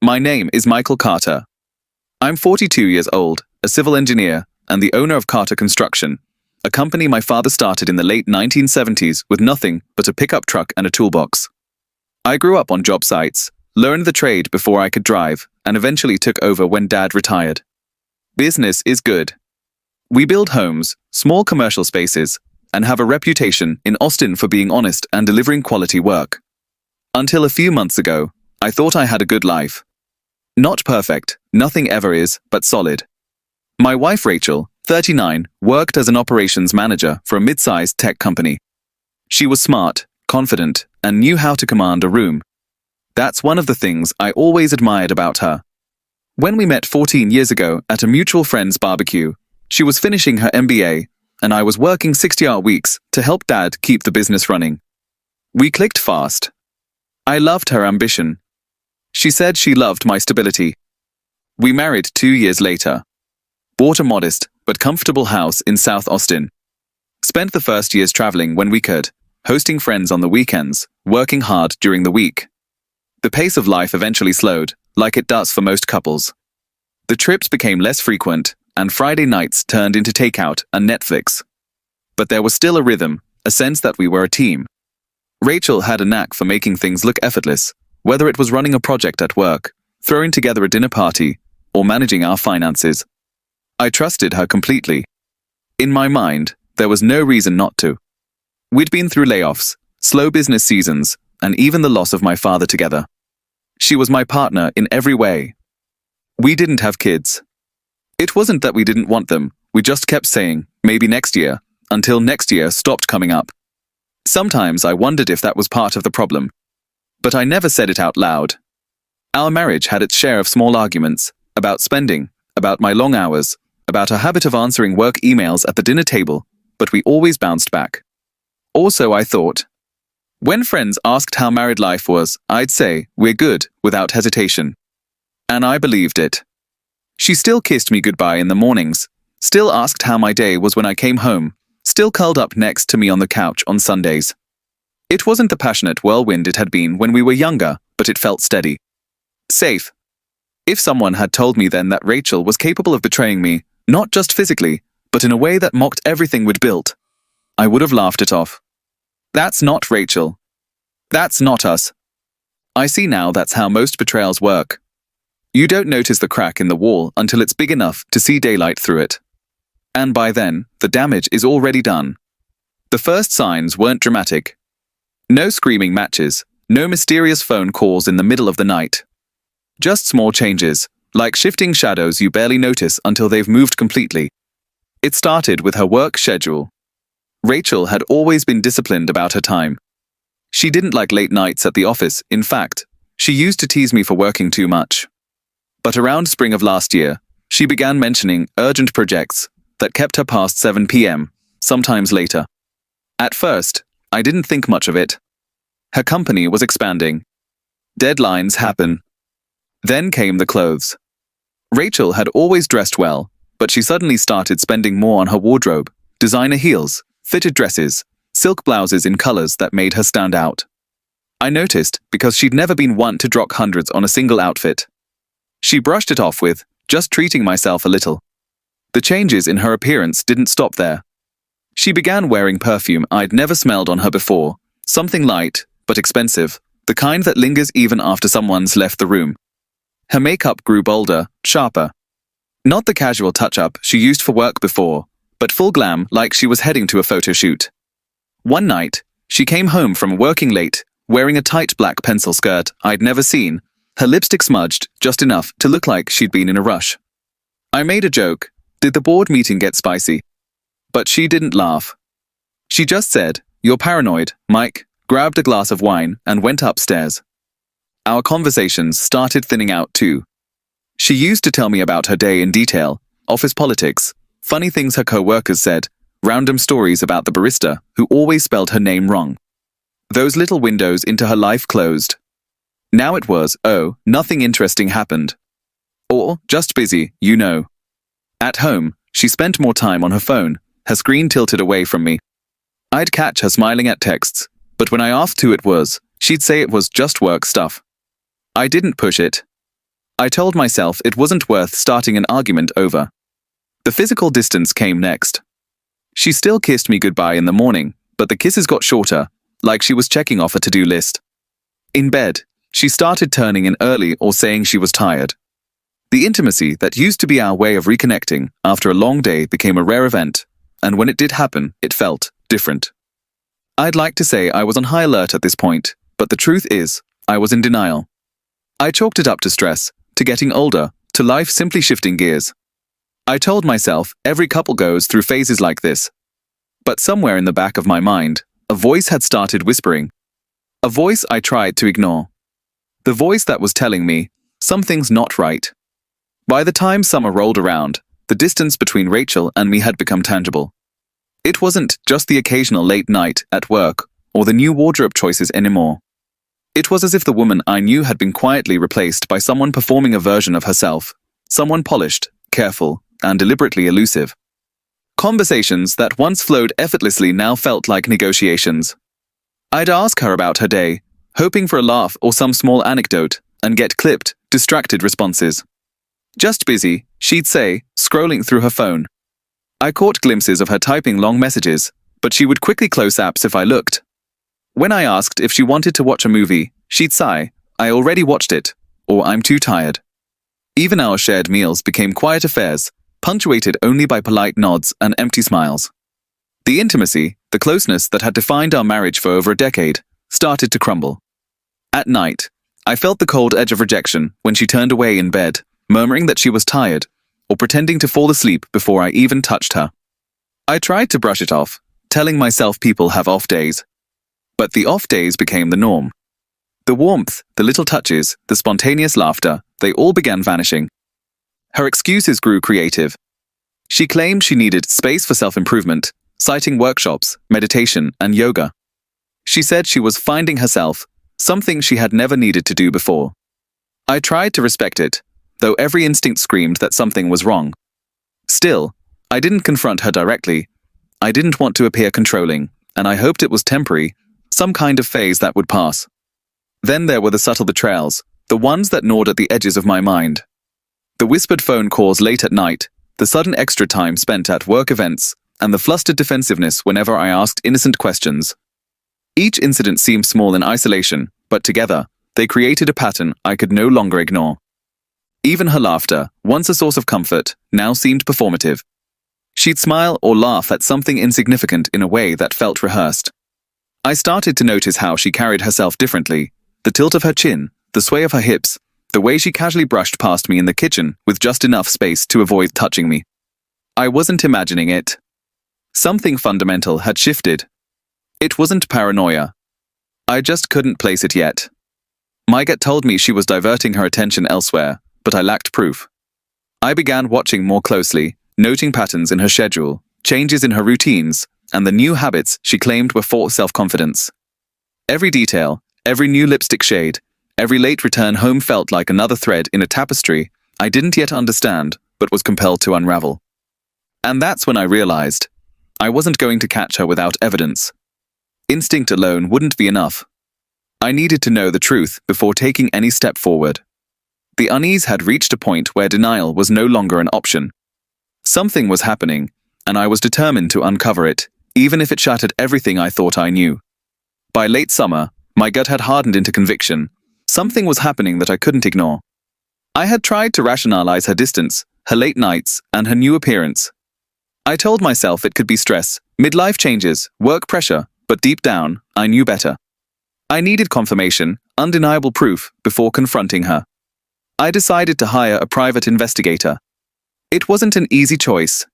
My name is Michael Carter. I'm 42 years old, a civil engineer, and the owner of Carter Construction, a company my father started in the late 1970s with nothing but a pickup truck and a toolbox. I grew up on job sites, learned the trade before I could drive, and eventually took over when Dad retired. Business is good. We build homes, small commercial spaces, and have a reputation in Austin for being honest and delivering quality work. Until a few months ago, I thought I had a good life. Not perfect, nothing ever is, but solid. My wife Rachel, 39, worked as an operations manager for a mid-sized tech company. She was smart, confident, and knew how to command a room. That's one of the things I always admired about her. When we met 14 years ago at a mutual friend's barbecue, she was finishing her MBA, and I was working 60-hour weeks to help Dad keep the business running. We clicked fast. I loved her ambition. She said she loved my stability. We married 2 years later. Bought a modest but comfortable house in South Austin. Spent the first years traveling when we could, hosting friends on the weekends, working hard during the week. The pace of life eventually slowed, like it does for most couples. The trips became less frequent, and Friday nights turned into takeout and Netflix. But there was still a rhythm, a sense that we were a team. Rachel had a knack for making things look effortless, whether it was running a project at work, throwing together a dinner party, or managing our finances. I trusted her completely. In my mind, there was no reason not to. We'd been through layoffs, slow business seasons, and even the loss of my father together. She was my partner in every way. We didn't have kids. It wasn't that we didn't want them, we just kept saying, maybe next year, until next year stopped coming up. Sometimes I wondered if that was part of the problem. But I never said it out loud. Our marriage had its share of small arguments, about spending, about my long hours, about a habit of answering work emails at the dinner table, but we always bounced back. Also, I thought, when friends asked how married life was, I'd say, we're good, without hesitation. And I believed it. She still kissed me goodbye in the mornings, still asked how my day was when I came home, still curled up next to me on the couch on Sundays. It wasn't the passionate whirlwind it had been when we were younger, but it felt steady. Safe. If someone had told me then that Rachel was capable of betraying me, not just physically, but in a way that mocked everything we'd built, I would have laughed it off. That's not Rachel. That's not us. I see now that's how most betrayals work. You don't notice the crack in the wall until it's big enough to see daylight through it. And by then, the damage is already done. The first signs weren't dramatic. No screaming matches, no mysterious phone calls in the middle of the night. Just small changes, like shifting shadows you barely notice until they've moved completely. It started with her work schedule. Rachel had always been disciplined about her time. She didn't like late nights at the office, in fact, she used to tease me for working too much. But around spring of last year, she began mentioning urgent projects that kept her past 7 p.m., sometimes later. At first, I didn't think much of it. Her company was expanding. Deadlines happen. Then came the clothes. Rachel had always dressed well, but she suddenly started spending more on her wardrobe, designer heels, fitted dresses, silk blouses in colors that made her stand out. I noticed because she'd never been one to drop hundreds on a single outfit. She brushed it off with, just treating myself a little. The changes in her appearance didn't stop there. She began wearing perfume I'd never smelled on her before, something light, but expensive, the kind that lingers even after someone's left the room. Her makeup grew bolder, sharper. Not the casual touch-up she used for work before, but full glam like she was heading to a photo shoot. One night, she came home from working late, wearing a tight black pencil skirt I'd never seen, her lipstick smudged just enough to look like she'd been in a rush. I made a joke, did the board meeting get spicy? But she didn't laugh. She just said, "You're paranoid, Mike," grabbed a glass of wine and went upstairs. Our conversations started thinning out too. She used to tell me about her day in detail, office politics, funny things her co-workers said, random stories about the barista who always spelled her name wrong. Those little windows into her life closed. Now it was, oh, nothing interesting happened. Or, just busy, you know. At home, she spent more time on her phone, her screen tilted away from me. I'd catch her smiling at texts, but when I asked who it was, she'd say it was just work stuff. I didn't push it. I told myself it wasn't worth starting an argument over. The physical distance came next. She still kissed me goodbye in the morning, but the kisses got shorter, like she was checking off a to-do list. In bed, she started turning in early or saying she was tired. The intimacy that used to be our way of reconnecting after a long day became a rare event, and when it did happen, it felt different. I'd like to say I was on high alert at this point, but the truth is, I was in denial. I chalked it up to stress, to getting older, to life simply shifting gears. I told myself every couple goes through phases like this. But somewhere in the back of my mind, a voice had started whispering. A voice I tried to ignore. The voice that was telling me, something's not right. By the time summer rolled around, the distance between Rachel and me had become tangible. It wasn't just the occasional late night at work or the new wardrobe choices anymore. It was as if the woman I knew had been quietly replaced by someone performing a version of herself, someone polished, careful, and deliberately elusive. Conversations that once flowed effortlessly now felt like negotiations. I'd ask her about her day, hoping for a laugh or some small anecdote, and get clipped, distracted responses. Just busy, she'd say, scrolling through her phone. I caught glimpses of her typing long messages, but she would quickly close apps if I looked. When I asked if she wanted to watch a movie, she'd sigh, I already watched it, or I'm too tired. Even our shared meals became quiet affairs, punctuated only by polite nods and empty smiles. The intimacy, the closeness that had defined our marriage for over a decade, started to crumble. At night, I felt the cold edge of rejection when she turned away in bed, murmuring that she was tired, or pretending to fall asleep before I even touched her. I tried to brush it off, telling myself people have off days. But the off days became the norm. The warmth, the little touches, the spontaneous laughter, they all began vanishing. Her excuses grew creative. She claimed she needed space for self-improvement, citing workshops, meditation, and yoga. She said she was finding herself, something she had never needed to do before. I tried to respect it, though every instinct screamed that something was wrong. Still, I didn't confront her directly. I didn't want to appear controlling, and I hoped it was temporary, some kind of phase that would pass. Then there were the subtle betrayals, the ones that gnawed at the edges of my mind. The whispered phone calls late at night, the sudden extra time spent at work events, and the flustered defensiveness whenever I asked innocent questions. Each incident seemed small in isolation, but together, they created a pattern I could no longer ignore. Even her laughter, once a source of comfort, now seemed performative. She'd smile or laugh at something insignificant in a way that felt rehearsed. I started to notice how she carried herself differently, the tilt of her chin, the sway of her hips, the way she casually brushed past me in the kitchen with just enough space to avoid touching me. I wasn't imagining it. Something fundamental had shifted. It wasn't paranoia. I just couldn't place it yet. My gut told me she was diverting her attention elsewhere, but I lacked proof. I began watching more closely, noting patterns in her schedule, changes in her routines, and the new habits she claimed were for self-confidence. Every detail, every new lipstick shade, every late return home felt like another thread in a tapestry I didn't yet understand, but was compelled to unravel. And that's when I realized I wasn't going to catch her without evidence. Instinct alone wouldn't be enough. I needed to know the truth before taking any step forward. The unease had reached a point where denial was no longer an option. Something was happening, and I was determined to uncover it, even if it shattered everything I thought I knew. By late summer, my gut had hardened into conviction. Something was happening that I couldn't ignore. I had tried to rationalize her distance, her late nights, and her new appearance. I told myself it could be stress, midlife changes, work pressure, but deep down, I knew better. I needed confirmation, undeniable proof, before confronting her. I decided to hire a private investigator. It wasn't an easy choice.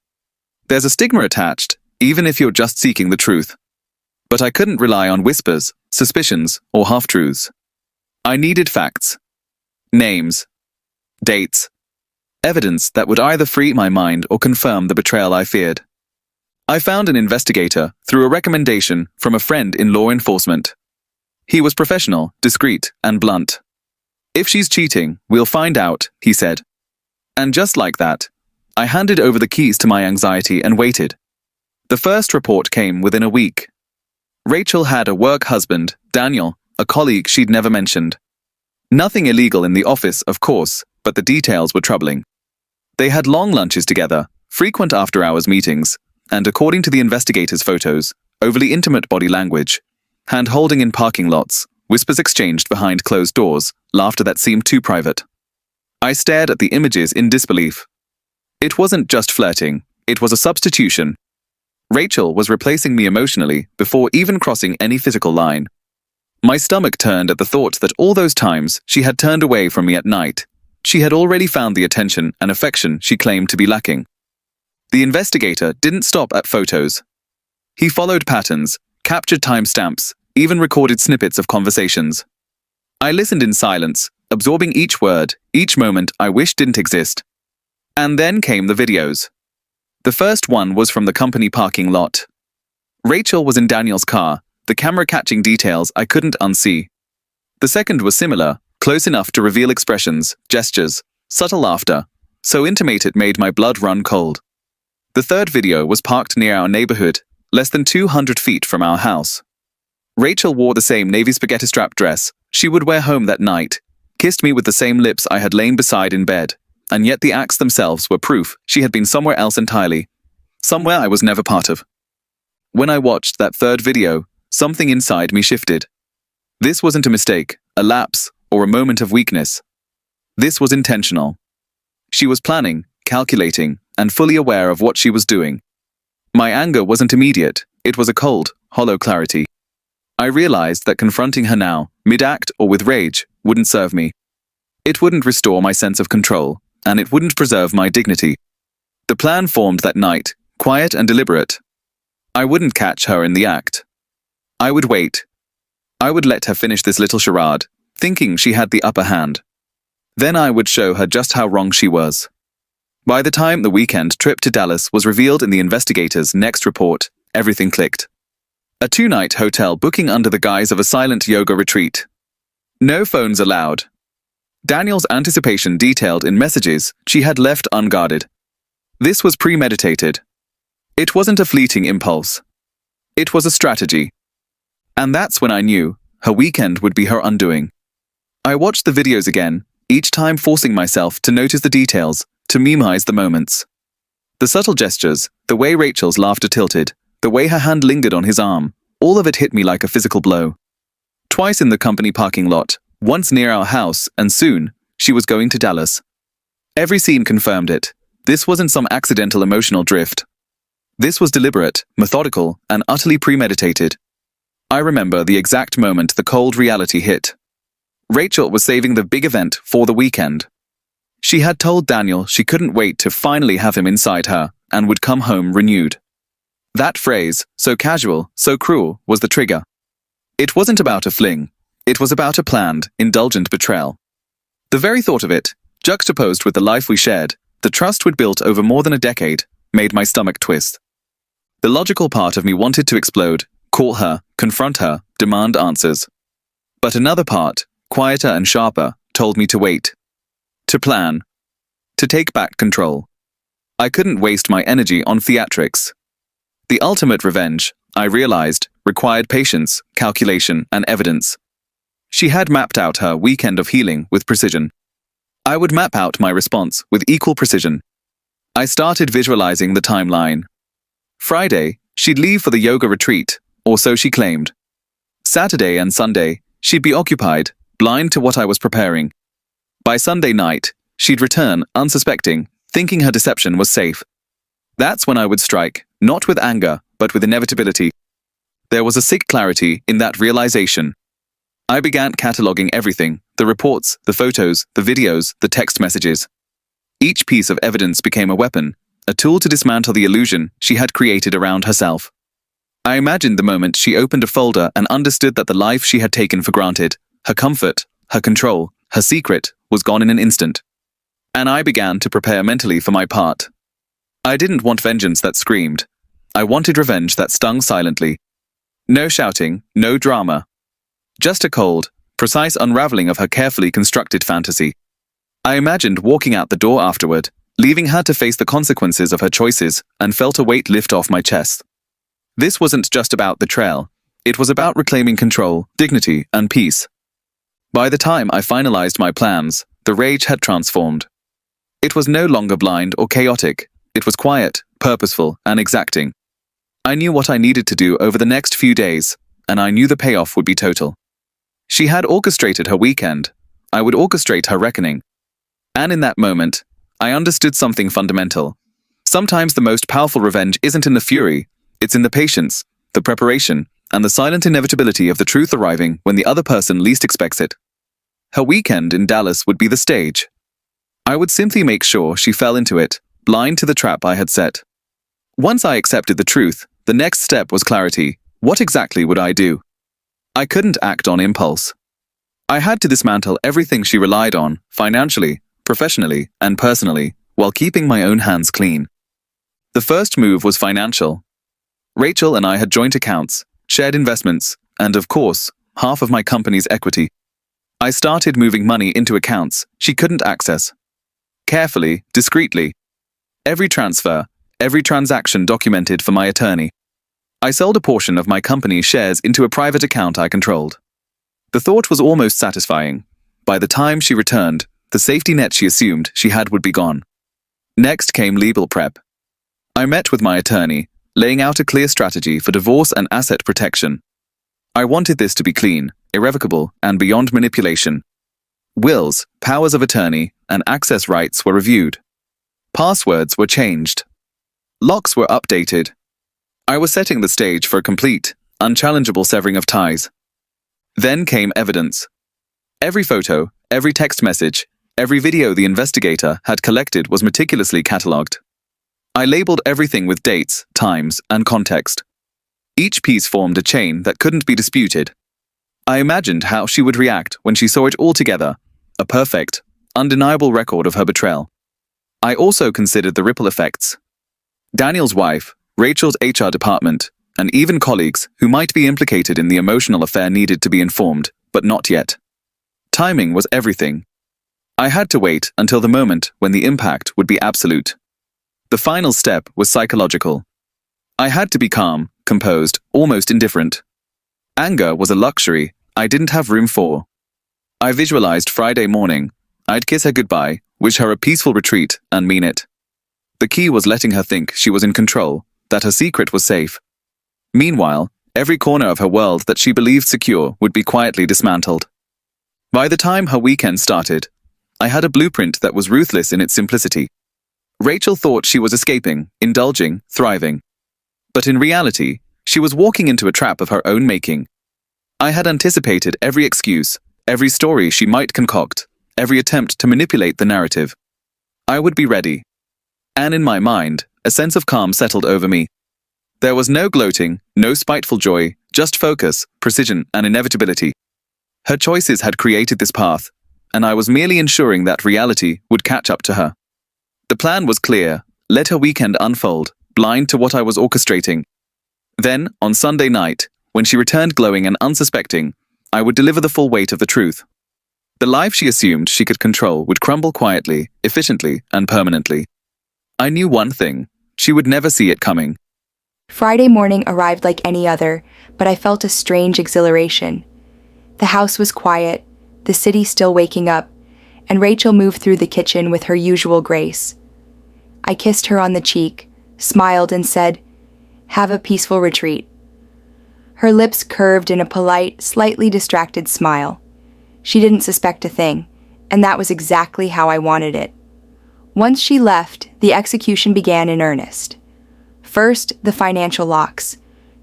There's a stigma attached, even if you're just seeking the truth. But I couldn't rely on whispers, suspicions, or half-truths. I needed facts. Names. Dates. Evidence that would either free my mind or confirm the betrayal I feared. I found an investigator through a recommendation from a friend in law enforcement. He was professional, discreet, and blunt. "If she's cheating, we'll find out," he said. And just like that, I handed over the keys to my anxiety and waited. The first report came within a week. Rachel had a work husband, Daniel, a colleague she'd never mentioned. Nothing illegal in the office, of course, but the details were troubling. They had long lunches together, frequent after-hours meetings, and according to the investigators' photos, overly intimate body language, hand-holding in parking lots, whispers exchanged behind closed doors, laughter that seemed too private. I stared at the images in disbelief. It wasn't just flirting, it was a substitution. Rachel was replacing me emotionally before even crossing any physical line. My stomach turned at the thought that all those times she had turned away from me at night, she had already found the attention and affection she claimed to be lacking. The investigator didn't stop at photos. He followed patterns, captured timestamps, even recorded snippets of conversations. I listened in silence, absorbing each word, each moment I wished didn't exist. And then came the videos. The first one was from the company parking lot. Rachel was in Daniel's car, the camera catching details I couldn't unsee. The second was similar, close enough to reveal expressions, gestures, subtle laughter, so intimate it made my blood run cold. The third video was parked near our neighborhood, less than 200 feet from our house. Rachel wore the same navy spaghetti strap dress she would wear home that night, kissed me with the same lips I had lain beside in bed, and yet the acts themselves were proof she had been somewhere else entirely, somewhere I was never part of. When I watched that third video, something inside me shifted. This wasn't a mistake, a lapse, or a moment of weakness. This was intentional. She was planning, calculating, and fully aware of what she was doing. My anger wasn't immediate, it was a cold, hollow clarity. I realized that confronting her now, mid-act or with rage, wouldn't serve me. It wouldn't restore my sense of control, and it wouldn't preserve my dignity. The plan formed that night, quiet and deliberate. I wouldn't catch her in the act. I would wait. I would let her finish this little charade, thinking she had the upper hand. Then I would show her just how wrong she was. By the time the weekend trip to Dallas was revealed in the investigator's next report, everything clicked. A 2-night hotel booking under the guise of a silent yoga retreat. No phones allowed. Daniel's anticipation detailed in messages she had left unguarded. This was premeditated. It wasn't a fleeting impulse. It was a strategy. And that's when I knew her weekend would be her undoing. I watched the videos again, each time forcing myself to notice the details, to memeize the moments. The subtle gestures, the way Rachel's laughter tilted, the way her hand lingered on his arm, all of it hit me like a physical blow. Twice in the company parking lot, once near our house, and soon, she was going to Dallas. Every scene confirmed it. This wasn't some accidental emotional drift. This was deliberate, methodical, and utterly premeditated. I remember the exact moment the cold reality hit. Rachel was saving the big event for the weekend. She had told Daniel she couldn't wait to finally have him inside her, and would come home renewed. That phrase, so casual, so cruel, was the trigger. It wasn't about a fling. It was about a planned, indulgent betrayal. The very thought of it, juxtaposed with the life we shared, the trust we'd built over more than a decade, made my stomach twist. The logical part of me wanted to explode, call her, confront her, demand answers. But another part, quieter and sharper, told me to wait. To plan. To take back control. I couldn't waste my energy on theatrics. The ultimate revenge, I realized, required patience, calculation, and evidence. She had mapped out her weekend of healing with precision. I would map out my response with equal precision. I started visualizing the timeline. Friday, she'd leave for the yoga retreat, or so she claimed. Saturday and Sunday, she'd be occupied, blind to what I was preparing. By Sunday night, she'd return, unsuspecting, thinking her deception was safe. That's when I would strike, not with anger, but with inevitability. There was a sick clarity in that realization. I began cataloging everything, the reports, the photos, the videos, the text messages. Each piece of evidence became a weapon, a tool to dismantle the illusion she had created around herself. I imagined the moment she opened a folder and understood that the life she had taken for granted, her comfort, her control, her secret, was gone in an instant. And I began to prepare mentally for my part. I didn't want vengeance that screamed. I wanted revenge that stung silently. No shouting, no drama. Just a cold, precise unraveling of her carefully constructed fantasy. I imagined walking out the door afterward, leaving her to face the consequences of her choices, and felt a weight lift off my chest. This wasn't just about betrayal. It was about reclaiming control, dignity, and peace. By the time I finalized my plans, The rage had transformed. It was no longer blind or chaotic. It was quiet, purposeful, and exacting. I knew what I needed to do over the next few days, and I knew the payoff would be total. She had orchestrated her weekend. I would orchestrate her reckoning. And in that moment, I understood something fundamental. Sometimes the most powerful revenge isn't in the fury, it's in the patience, the preparation, and the silent inevitability of the truth arriving when the other person least expects it. Her weekend in Dallas would be the stage. I would simply make sure she fell into it, blind to the trap I had set. Once I accepted the truth, the next step was clarity. What exactly would I do? I couldn't act on impulse. I had to dismantle everything she relied on, financially, professionally, and personally, while keeping my own hands clean. The first move was financial. Rachel and I had joint accounts, shared investments, and of course, half of my company's equity. I started moving money into accounts she couldn't access. Carefully, discreetly. Every transfer, every transaction documented for my attorney. I sold a portion of my company's shares into a private account I controlled. The thought was almost satisfying. By the time she returned, the safety net she assumed she had would be gone. Next came legal prep. I met with my attorney, laying out a clear strategy for divorce and asset protection. I wanted this to be clean, irrevocable, and beyond manipulation. Wills, powers of attorney, and access rights were reviewed. Passwords were changed. Locks were updated. I was setting the stage for a complete, unchallengeable severing of ties. Then came evidence. Every photo, every text message, every video the investigator had collected was meticulously catalogued. I labeled everything with dates, times, and context. Each piece formed a chain that couldn't be disputed. I imagined how she would react when she saw it all together, a perfect, undeniable record of her betrayal. I also considered the ripple effects. Daniel's wife, Rachel's HR department, and even colleagues who might be implicated in the emotional affair needed to be informed, but not yet. Timing was everything. I had to wait until the moment when the impact would be absolute. The final step was psychological. I had to be calm, composed, almost indifferent. Anger was a luxury I didn't have room for. I visualized Friday morning. I'd kiss her goodbye, wish her a peaceful retreat, and mean it. The key was letting her think she was in control, that her secret was safe. Meanwhile, every corner of her world that she believed secure would be quietly dismantled. By the time her weekend started, I had a blueprint that was ruthless in its simplicity. Rachel thought she was escaping, indulging, thriving. But in reality, she was walking into a trap of her own making. I had anticipated every excuse, every story she might concoct, every attempt to manipulate the narrative. I would be ready. And in my mind, a sense of calm settled over me. There was no gloating, no spiteful joy, just focus, precision, and inevitability. Her choices had created this path, and I was merely ensuring that reality would catch up to her. The plan was clear: let her weekend unfold, blind to what I was orchestrating. Then, on Sunday night, when she returned glowing and unsuspecting, I would deliver the full weight of the truth. The life she assumed she could control would crumble quietly, efficiently, and permanently. I knew one thing: she would never see it coming. Friday morning arrived like any other, but I felt a strange exhilaration. The house was quiet, the city still waking up, and Rachel moved through the kitchen with her usual grace. I kissed her on the cheek, smiled, and said, "Have a peaceful retreat." Her lips curved in a polite, slightly distracted smile. She didn't suspect a thing, and that was exactly how I wanted it. Once she left, the execution began in earnest. First, the financial locks.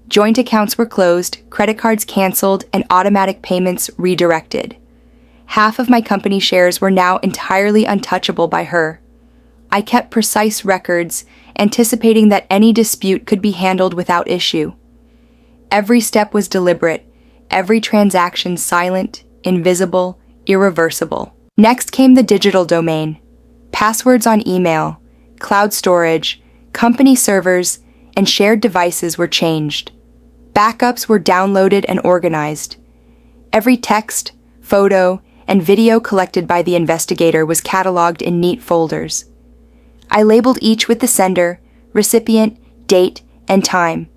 Joint accounts were closed, credit cards canceled, and automatic payments redirected. Half of my company shares were now entirely untouchable by her. I kept precise records, anticipating that any dispute could be handled without issue. Every step was deliberate, every transaction silent, invisible, irreversible. Next came the digital domain. Passwords on email, cloud storage, company servers, and shared devices were changed. Backups were downloaded and organized. Every text, photo, and video collected by the investigator was cataloged in neat folders. I labeled each with the sender, recipient, date, and time.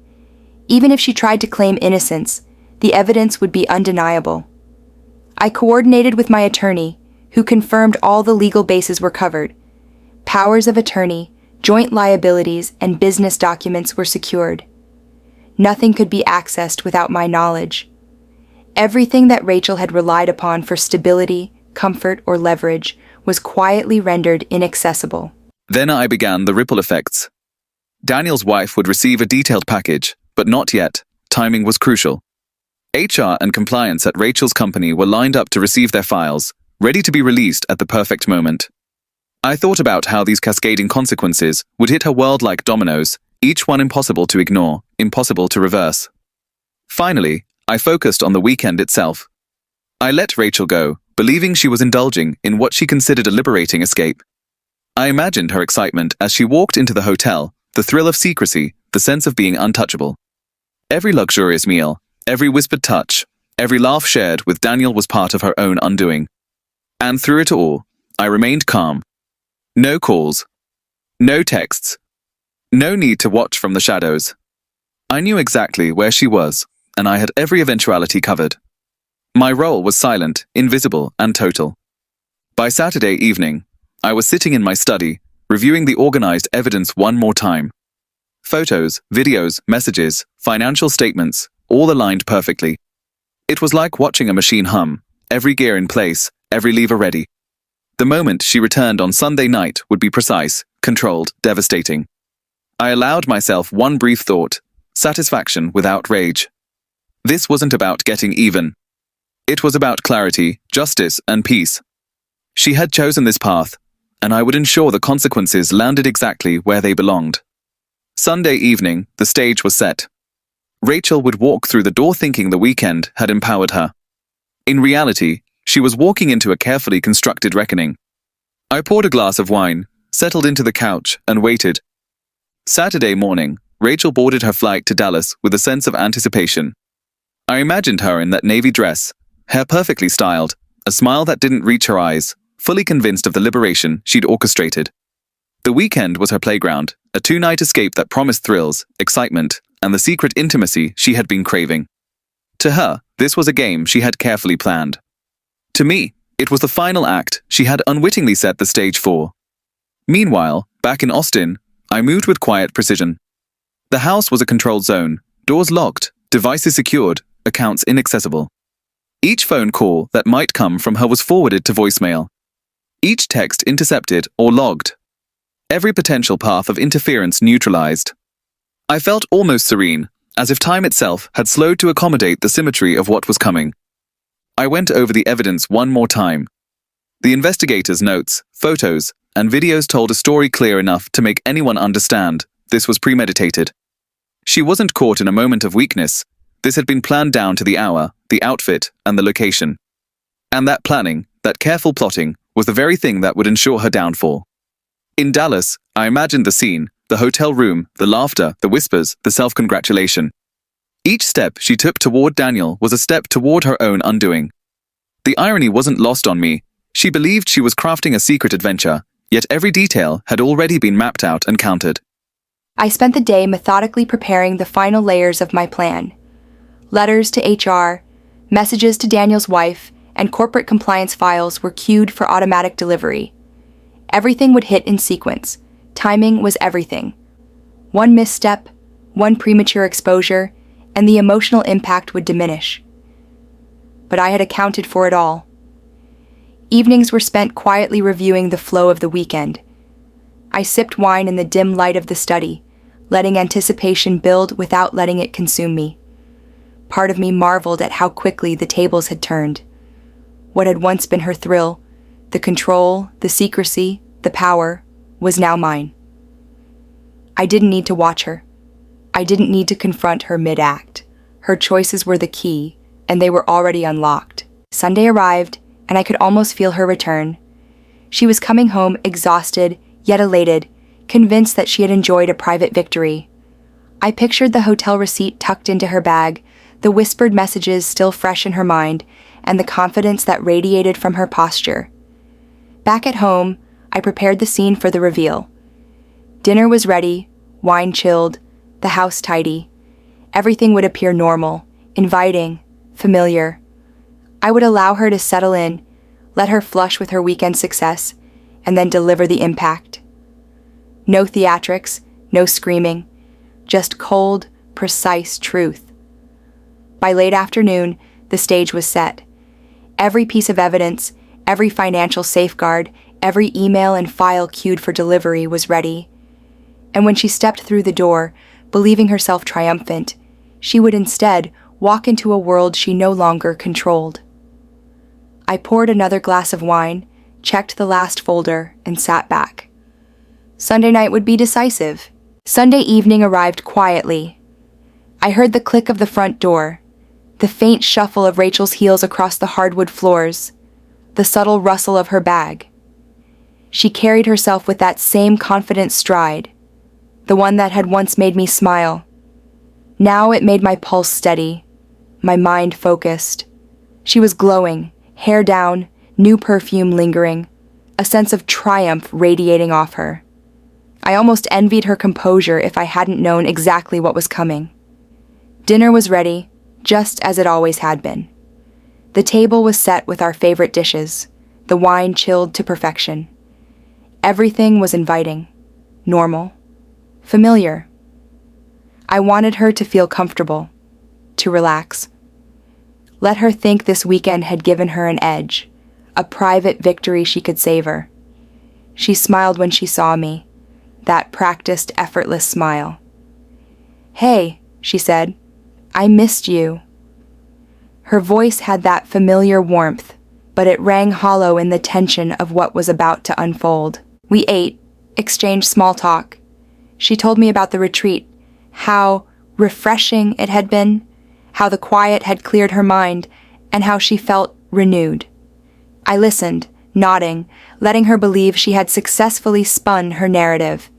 Even if she tried to claim innocence, the evidence would be undeniable. I coordinated with my attorney, who confirmed all the legal bases were covered. Powers of attorney, joint liabilities, and business documents were secured. Nothing could be accessed without my knowledge. Everything that Rachel had relied upon for stability, comfort, or leverage was quietly rendered inaccessible. Then I began the ripple effects. Daniel's wife would receive a detailed package, but not yet. Timing was crucial. HR and compliance at Rachel's company were lined up to receive their files, ready to be released at the perfect moment. I thought about how these cascading consequences would hit her world like dominoes, each one impossible to ignore, impossible to reverse. Finally, I focused on the weekend itself. I let Rachel go, believing she was indulging in what she considered a liberating escape. I imagined her excitement as she walked into the hotel, the thrill of secrecy, the sense of being untouchable. Every luxurious meal, every whispered touch, every laugh shared with Daniel was part of her own undoing. And through it all, I remained calm. No calls. No texts. No need to watch from the shadows. I knew exactly where she was, and I had every eventuality covered. My role was silent, invisible, and total. By Saturday evening, I was sitting in my study, reviewing the organized evidence one more time. Photos, videos, messages, financial statements, all aligned perfectly. It was like watching a machine hum, every gear in place, every lever ready. The moment she returned on Sunday night would be precise, controlled, devastating. I allowed myself one brief thought, satisfaction without rage. This wasn't about getting even. It was about clarity, justice, and peace. She had chosen this path, and I would ensure the consequences landed exactly where they belonged. Sunday evening, the stage was set. Rachel would walk through the door thinking the weekend had empowered her. In reality, she was walking into a carefully constructed reckoning. I poured a glass of wine, settled into the couch, and waited. Saturday morning, Rachel boarded her flight to Dallas with a sense of anticipation. I imagined her in that navy dress, hair perfectly styled, a smile that didn't reach her eyes, fully convinced of the liberation she'd orchestrated. The weekend was her playground, a two-night escape that promised thrills, excitement, and the secret intimacy she had been craving. To her, this was a game she had carefully planned. To me, it was the final act she had unwittingly set the stage for. Meanwhile, back in Austin, I moved with quiet precision. The house was a controlled zone, doors locked, devices secured, accounts inaccessible. Each phone call that might come from her was forwarded to voicemail. Each text intercepted or logged. Every potential path of interference neutralized. I felt almost serene, as if time itself had slowed to accommodate the symmetry of what was coming. I went over the evidence one more time. The investigators' notes, photos, and videos told a story clear enough to make anyone understand this was premeditated. She wasn't caught in a moment of weakness. This had been planned down to the hour, the outfit, and the location. And that planning, that careful plotting, was the very thing that would ensure her downfall. In Dallas, I imagined the scene, the hotel room, the laughter, the whispers, the self-congratulation. Each step she took toward Daniel was a step toward her own undoing. The irony wasn't lost on me. She believed she was crafting a secret adventure, yet every detail had already been mapped out and counted. I spent the day methodically preparing the final layers of my plan. Letters to HR, messages to Daniel's wife, and corporate compliance files were queued for automatic delivery. Everything would hit in sequence. Timing was everything. One misstep, one premature exposure, and the emotional impact would diminish. But I had accounted for it all. Evenings were spent quietly reviewing the flow of the weekend. I sipped wine in the dim light of the study, letting anticipation build without letting it consume me. Part of me marveled at how quickly the tables had turned. What had once been her thrill, the control, the secrecy, the power, was now mine. I didn't need to watch her. I didn't need to confront her mid-act. Her choices were the key, and they were already unlocked. Sunday arrived, and I could almost feel her return. She was coming home exhausted, yet elated, convinced that she had enjoyed a private victory. I pictured the hotel receipt tucked into her bag, the whispered messages still fresh in her mind, and the confidence that radiated from her posture. Back at home, I prepared the scene for the reveal. Dinner was ready, wine chilled, the house tidy. Everything would appear normal, inviting, familiar. I would allow her to settle in, let her flush with her weekend success, and then deliver the impact. No theatrics, no screaming, just cold, precise truth. By late afternoon, the stage was set. Every piece of evidence, every financial safeguard, every email and file queued for delivery was ready. And when she stepped through the door, believing herself triumphant, she would instead walk into a world she no longer controlled. I poured another glass of wine, checked the last folder, and sat back. Sunday night would be decisive. Sunday evening arrived quietly. I heard the click of the front door, the faint shuffle of Rachel's heels across the hardwood floors, the subtle rustle of her bag. She carried herself with that same confident stride, the one that had once made me smile. Now it made my pulse steady, my mind focused. She was glowing, hair down, new perfume lingering, a sense of triumph radiating off her. I almost envied her composure if I hadn't known exactly what was coming. Dinner was ready, just as it always had been. The table was set with our favorite dishes, the wine chilled to perfection. Everything was inviting, normal, familiar. I wanted her to feel comfortable, to relax. Let her think this weekend had given her an edge, a private victory she could savor. She smiled when she saw me, that practiced, effortless smile. "Hey," she said, "I missed you." Her voice had that familiar warmth, but it rang hollow in the tension of what was about to unfold. We ate, exchanged small talk. She told me about the retreat, how refreshing it had been, how the quiet had cleared her mind, and how she felt renewed. I listened, nodding, letting her believe she had successfully spun her narrative.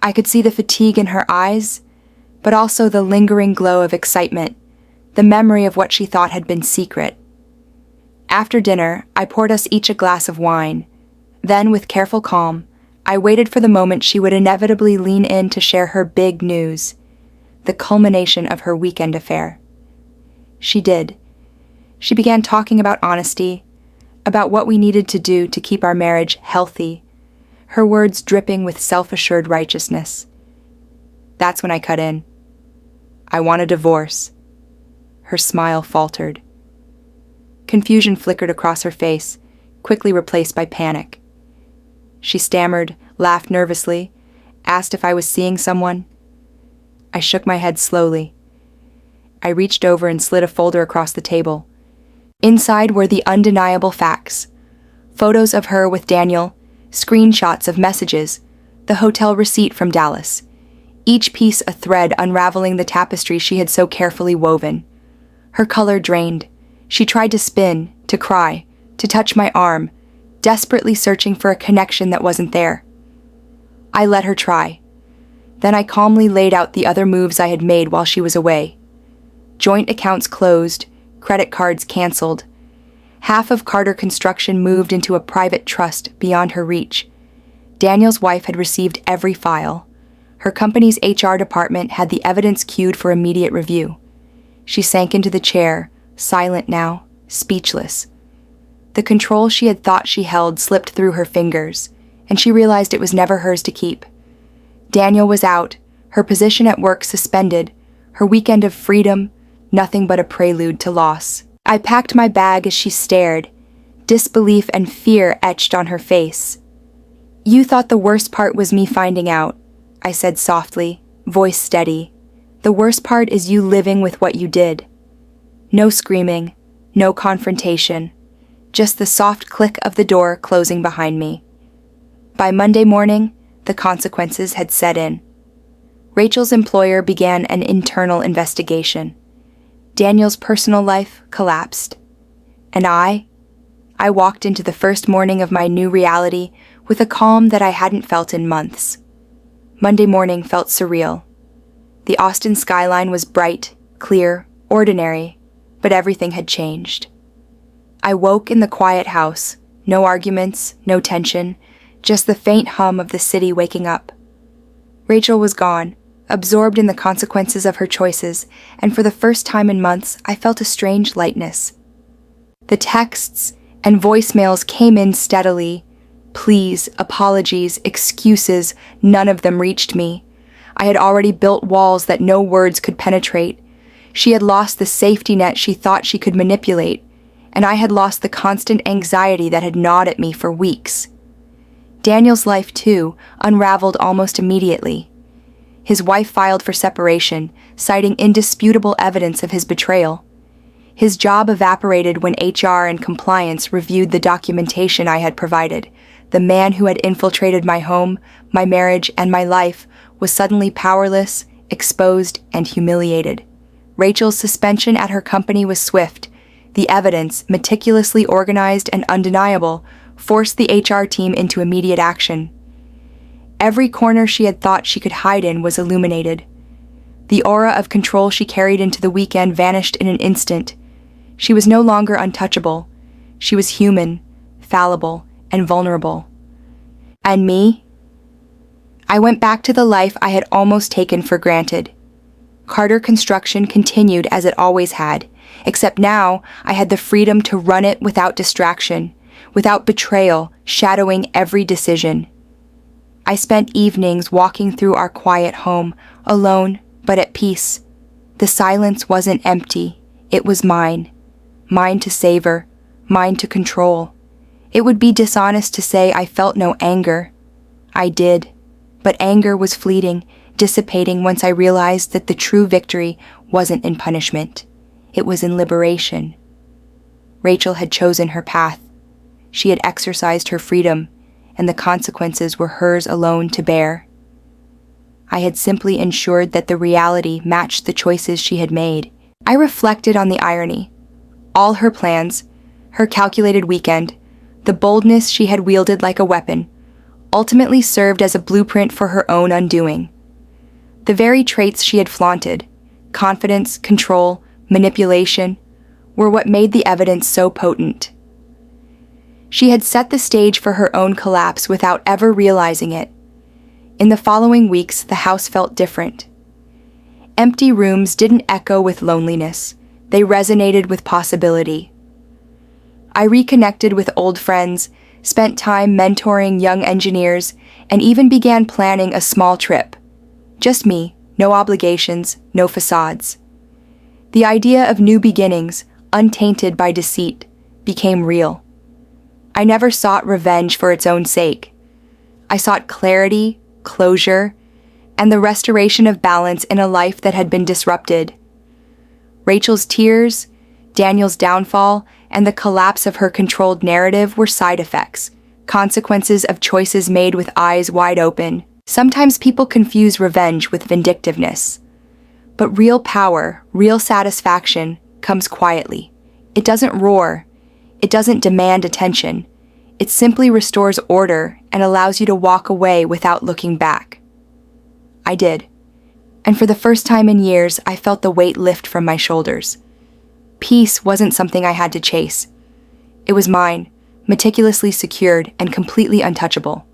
I could see the fatigue in her eyes, but also the lingering glow of excitement, the memory of what she thought had been secret. After dinner, I poured us each a glass of wine. Then, with careful calm, I waited for the moment she would inevitably lean in to share her big news, the culmination of her weekend affair. She did. She began talking about honesty, about what we needed to do to keep our marriage healthy, her words dripping with self-assured righteousness. That's when I cut in. "I want a divorce." Her smile faltered. Confusion flickered across her face, quickly replaced by panic. She stammered, laughed nervously, asked if I was seeing someone. I shook my head slowly. I reached over and slid a folder across the table. Inside were the undeniable facts. Photos of her with Daniel, screenshots of messages, the hotel receipt from Dallas. Each piece a thread unraveling the tapestry she had so carefully woven. Her color drained. She tried to spin, to cry, to touch my arm, desperately searching for a connection that wasn't there. I let her try. Then I calmly laid out the other moves I had made while she was away. Joint accounts closed, credit cards canceled. Half of Carter Construction moved into a private trust beyond her reach. Daniel's wife had received every file. Her company's HR department had the evidence queued for immediate review. She sank into the chair, silent now, speechless. The control she had thought she held slipped through her fingers, and she realized it was never hers to keep. Daniel was out, her position at work suspended, her weekend of freedom, nothing but a prelude to loss. I packed my bag as she stared, disbelief and fear etched on her face. "You thought the worst part was me finding out," I said softly, voice steady. "The worst part is you living with what you did." No screaming, no confrontation, just the soft click of the door closing behind me. By Monday morning, the consequences had set in. Rachel's employer began an internal investigation. Daniel's personal life collapsed. And I walked into the first morning of my new reality with a calm that I hadn't felt in months. Monday morning felt surreal. The Austin skyline was bright, clear, ordinary, but everything had changed. I woke in the quiet house, no arguments, no tension, just the faint hum of the city waking up. Rachel was gone, absorbed in the consequences of her choices, and for the first time in months, I felt a strange lightness. The texts, and voicemails came in steadily. Pleas, apologies, excuses, none of them reached me. I had already built walls that no words could penetrate. She had lost the safety net she thought she could manipulate, and I had lost the constant anxiety that had gnawed at me for weeks. Daniel's life, too, unraveled almost immediately. His wife filed for separation, citing indisputable evidence of his betrayal. His job evaporated when HR and compliance reviewed the documentation I had provided. The man who had infiltrated my home, my marriage, and my life was suddenly powerless, exposed, and humiliated. Rachel's suspension at her company was swift. The evidence, meticulously organized and undeniable, forced the HR team into immediate action. Every corner she had thought she could hide in was illuminated. The aura of control she carried into the weekend vanished in an instant. She was no longer untouchable. She was human, fallible, and vulnerable. And me? I went back to the life I had almost taken for granted. Carter Construction continued as it always had, except now I had the freedom to run it without distraction, without betrayal shadowing every decision. I spent evenings walking through our quiet home, alone but at peace. The silence wasn't empty, it was mine. Mine to savor, mine to control. It would be dishonest to say I felt no anger. I did, but anger was fleeting, dissipating once I realized that the true victory wasn't in punishment. It was in liberation. Rachel had chosen her path. She had exercised her freedom, and the consequences were hers alone to bear. I had simply ensured that the reality matched the choices she had made. I reflected on the irony. All her plans, her calculated weekend, the boldness she had wielded like a weapon, ultimately served as a blueprint for her own undoing. The very traits she had flaunted, confidence, control, manipulation, were what made the evidence so potent. She had set the stage for her own collapse without ever realizing it. In the following weeks, the house felt different. Empty rooms didn't echo with loneliness. They resonated with possibility. I reconnected with old friends, spent time mentoring young engineers, and even began planning a small trip. Just me, no obligations, no facades. The idea of new beginnings, untainted by deceit, became real. I never sought revenge for its own sake. I sought clarity, closure, and the restoration of balance in a life that had been disrupted. Rachel's tears, Daniel's downfall, and the collapse of her controlled narrative were side effects, consequences of choices made with eyes wide open. Sometimes people confuse revenge with vindictiveness. But real power, real satisfaction, comes quietly. It doesn't roar. It doesn't demand attention. It simply restores order and allows you to walk away without looking back. I did. And for the first time in years, I felt the weight lift from my shoulders. Peace wasn't something I had to chase. It was mine, meticulously secured and completely untouchable.